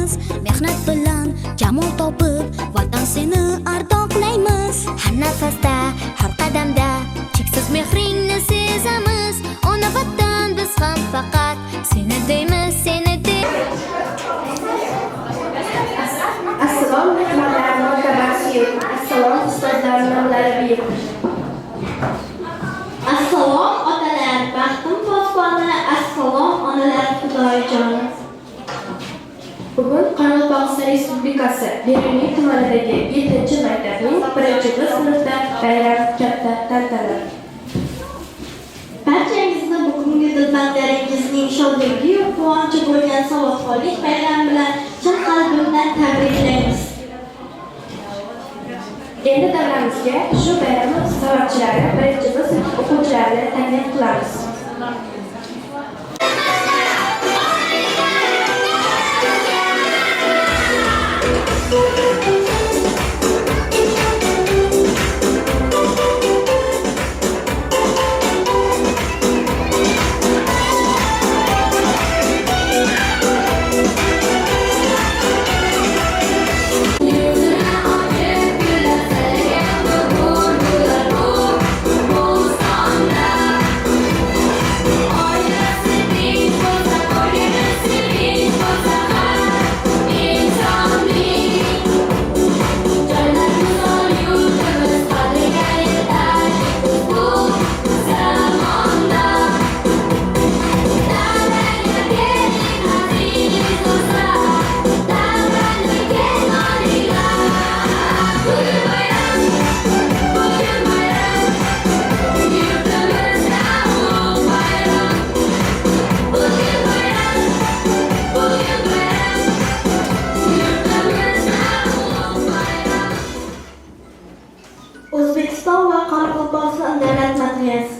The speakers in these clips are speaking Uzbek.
ishlaymiz, mehnat bilan kamol topib, vatan seni ardoqlaymiz. Har nafasda, har qadamda cheksiz mehringni sezamiz. Ona vatan biz ham faqat seni deymiz, seni deymiz. Assalom mehmonlar, martabasi yo'q. Assalom ustozlar, nomlari buyuk. Assalom otalar, baxtim posboni, assalom onalar xudoyjoni. Bugun Qoraqalpog'iston Respublikasi Beruniy tumanidagi 7-maktabning 1-B sinfda bayram katta tantana. Barchangizni bugungi dilbandaringizning shodligiyu quvonchi bo'lgan savodxonlik bayrami bilan chin qalbimdan tabriklaymiz. Endi davramizga shu bayram sababchilari 1-B sinf o'quvchilarini taklif qilamiz. O'zbekiston va Qoraqalpog'iston davlat madhiyasi.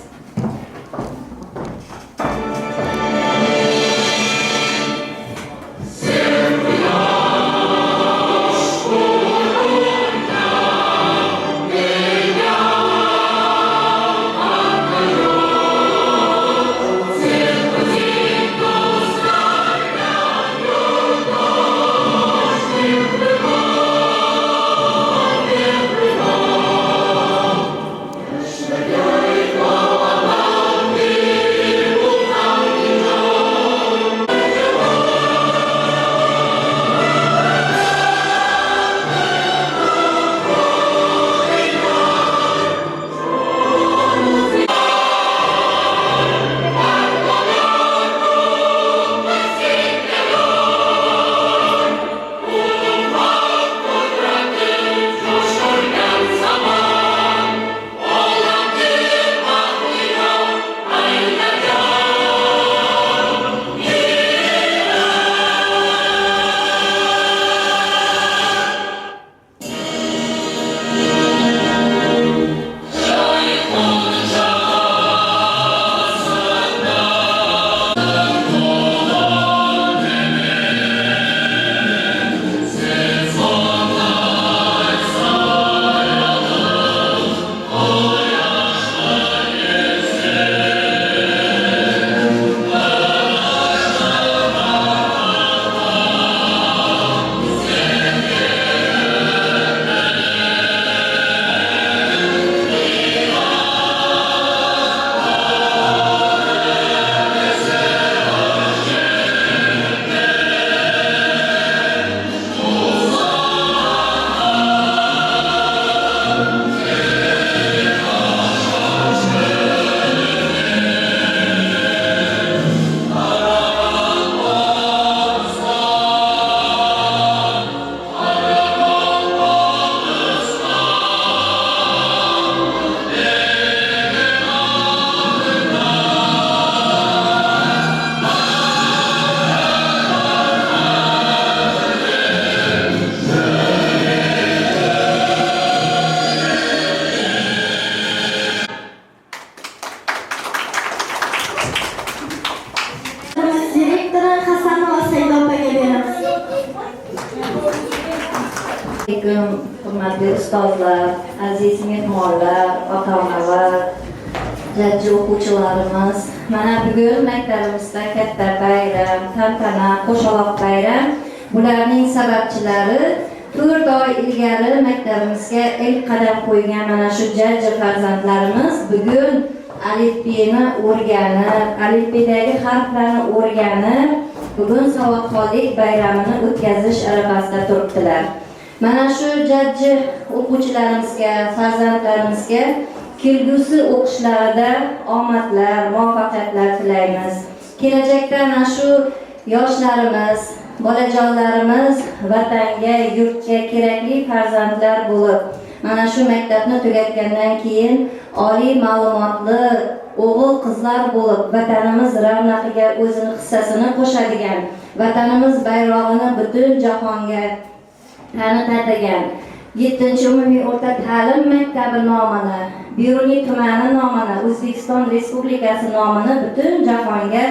Hurmatli ustozlar, aziz mehmonlar, ota-onalar, jajji o'quvchilarimiz, mana bugun maktabimizda katta bayram, tantana, qo'shaloq bayram Bularning sababchilari 4 oy ilgari maktabimizga ilk qadam qo'ygan mana shu jajji farzandlarimiz bugun alifbeni o'rganib, alifbedagi harflarni o'rganib, bugun savodxonlik bayramini o'tkazish arafasida turibdilar. Mana shu jajji o'quvchilarimizga, farzandlarimizga kelgusi o'qishlarida omadlar, muvaffaqiyatlar tilaymiz. Kelajakda mana shu yoshlarimiz, bolajonlarimiz vatanga, yurtga kerakli farzandlar bo'lib, mana shu maktabni tugatgandan keyin oliy ma'lumotli o'g'il qizlar bo'lib, vatanimiz ravnaqiga o'zini hissasini qo'shadigan, vatanimiz bayrog'ini butun jahonga tanitadigan 7-umumiy o'rta ta'lim maktabi nomini, Beruniy tumani nomini, O'zbekiston Respublikasi nomini butun jahonga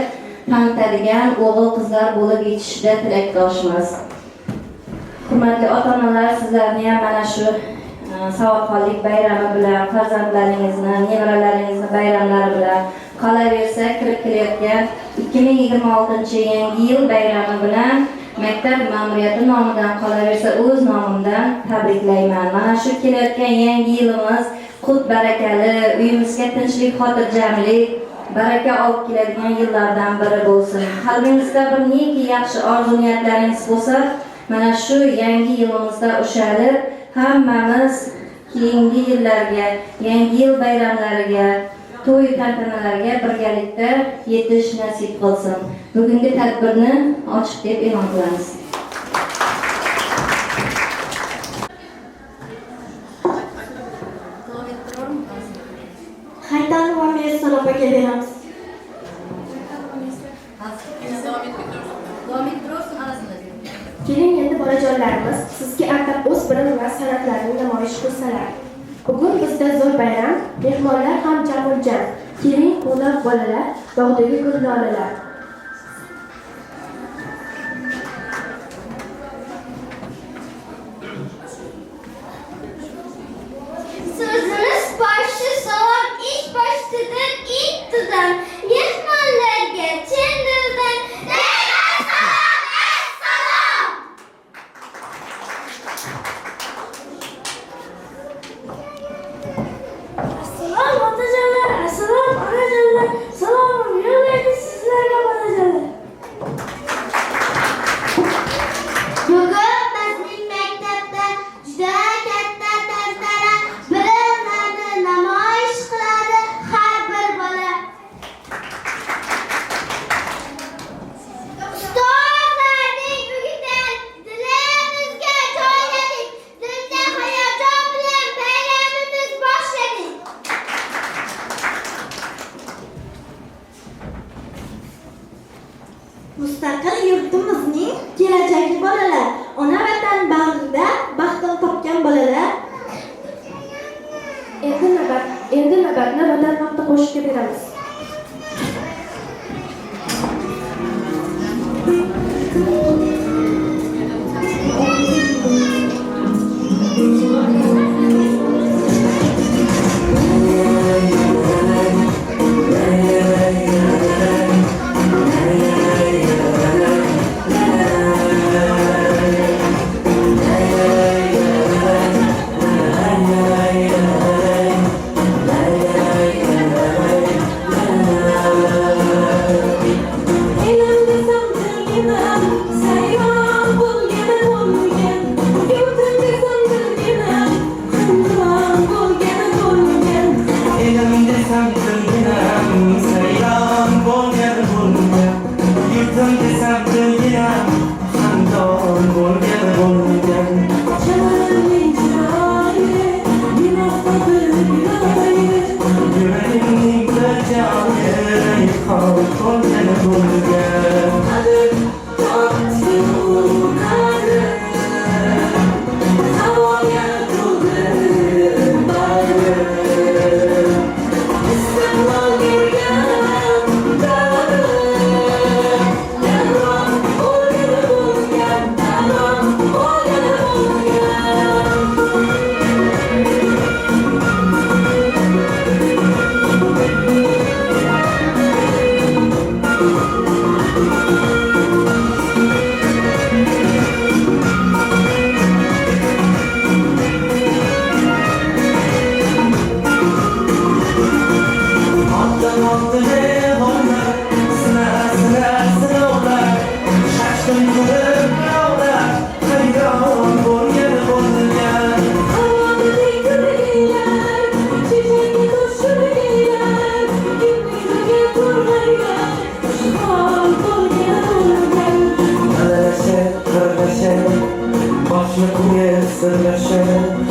tanitadigan o'g'il qizlar bo'lib yetishishda tilakdoshmiz. Hurmatli ota-onalar, sizlarni ham mana shu savodxonlik bayrami bilan, farzandlaringizni, nevaralaringizni bayramlari bilan, qolaversa kirib kelayotgan 2026 yangi yil bayrami bilan maktab ma'muriyati nomidan, qolaversa o'z nomimdan tabriklayman. Mana shu kelayotgan yangi yilimiz qut barakali, uyimizga tinchlik, xotirjamlik, baraka olib keladigan yillardan biri bo'lsin. Qalbingizda bir neki yaxshi orzu-niyatlaringiz bo'lsa, mana shu yangi yilimizda ushalib, hammamiz keyingi yillarga, yangi yil bayramlariga, to'y tantanalarga birgalikda yetish nasib qilsin. Bugungi tadbirni ochiq deb e'lon qilamiz. Haydan va Meysar opaga beramiz. Keling endi bolajonlarimiz sizga atab o'z bilim va san'atlarini namoyish qilsalar. Bugun bizda zo'r bayram, mehmonlar ham jamuljan. Keling qo'nib bolalar, bog'dagi gullolalar. Sözünüz başı salam iş başıdır ilk tutan. Mehmanlarga chin dildan salam. Assalom otajonlar, assalom onajonlar, salom yo'llaymiz sizlarga onajonlar. Bugun bizning maktabda juda katta tantana bilimlarni namoyish qiladi har bir bola. Ustozlarning bugundan dilimizga joyladik, dilda hayajon bilan bayramimiz boshladik. Mustaqil yurtimizning kelajagi bolalar, ona vatan bag'rida baxtini topgan bolalar. Endi navbatni vatan vaqti qo'shishga beramiz. birleşer, başını kuruya sırlaşır.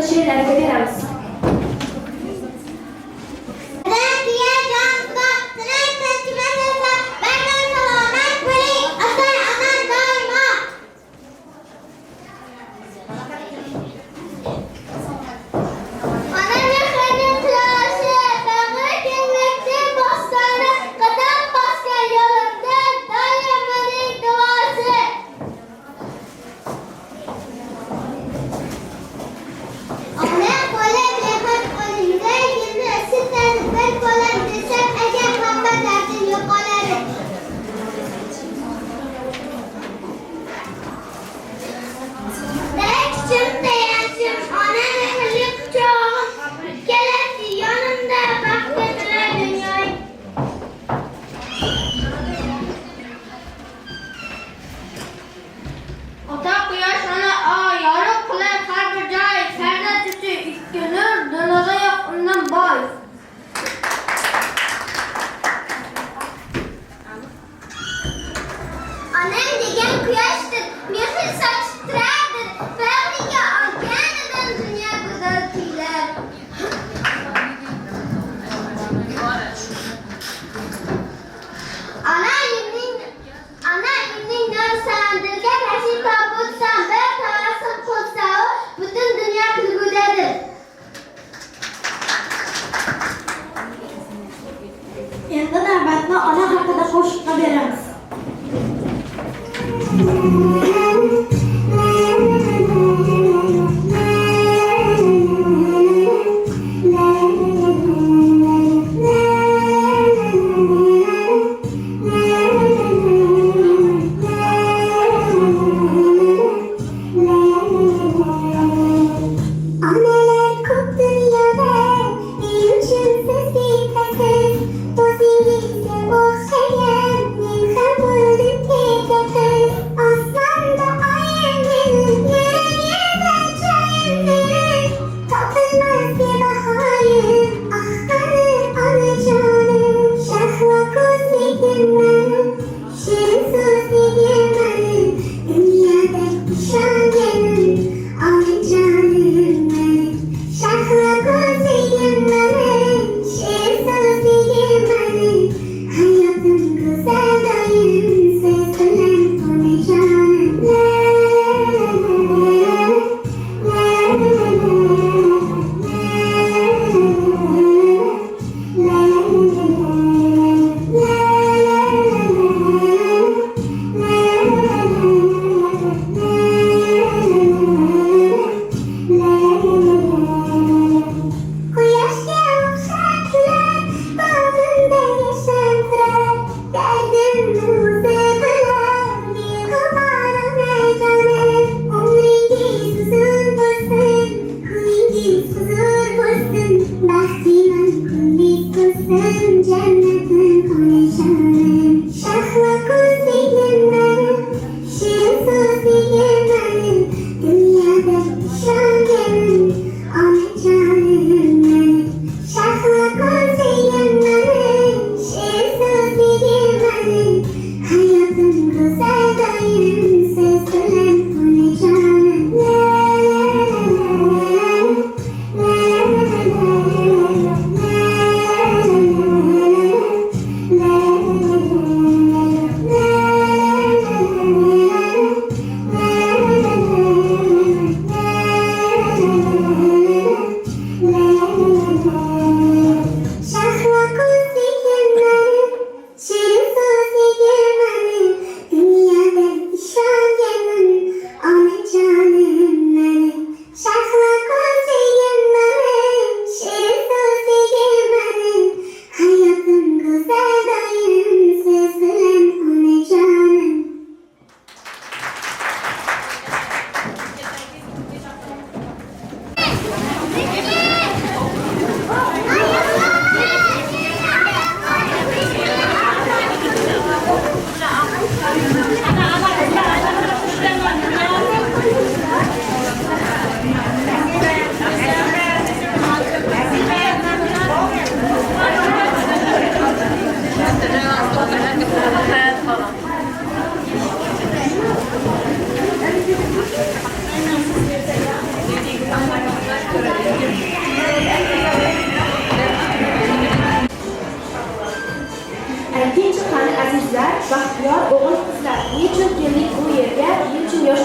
she'rlariga beramiz. Ona qo'li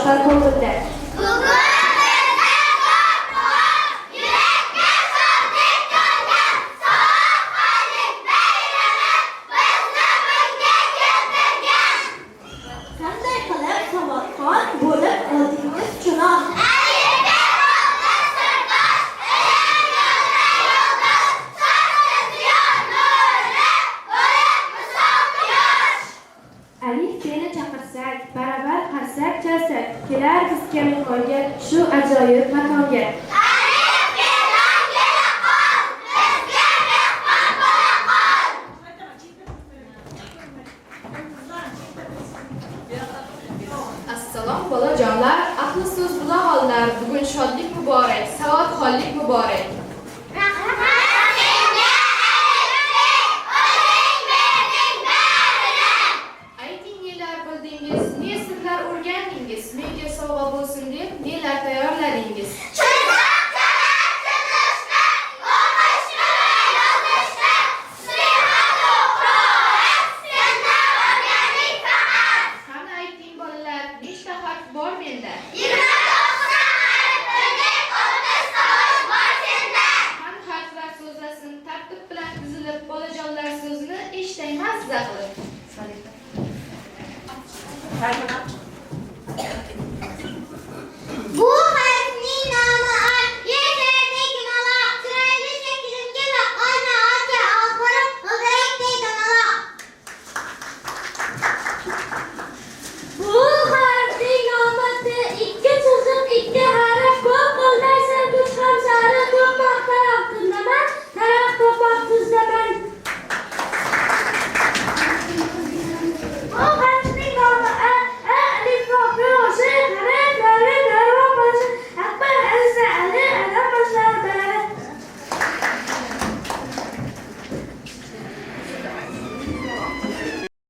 shubha ko'ngilda. Qanday qilib savodxon bo'lib oldingiz chunon? Alif beni chaqirsak, baravar qarsak chalsak, kelar bizga mehmonga shu ajoyib makonga. Assalom bolajonlar, ahli so'z buloqollar, bugun shodlik muborak, savodxonlik muborak. Ayting, nelar bildingiz, ne sirlar o'rgandingiz, menga sovg'a bo'lsin deb nelar tayyorladingiz? Qani ayting bolalar, nechta harf bor menda? Qani harflar so'zlasin, tartib bilan tizilib, bolajonlar so'zini eshitay mazza qilib.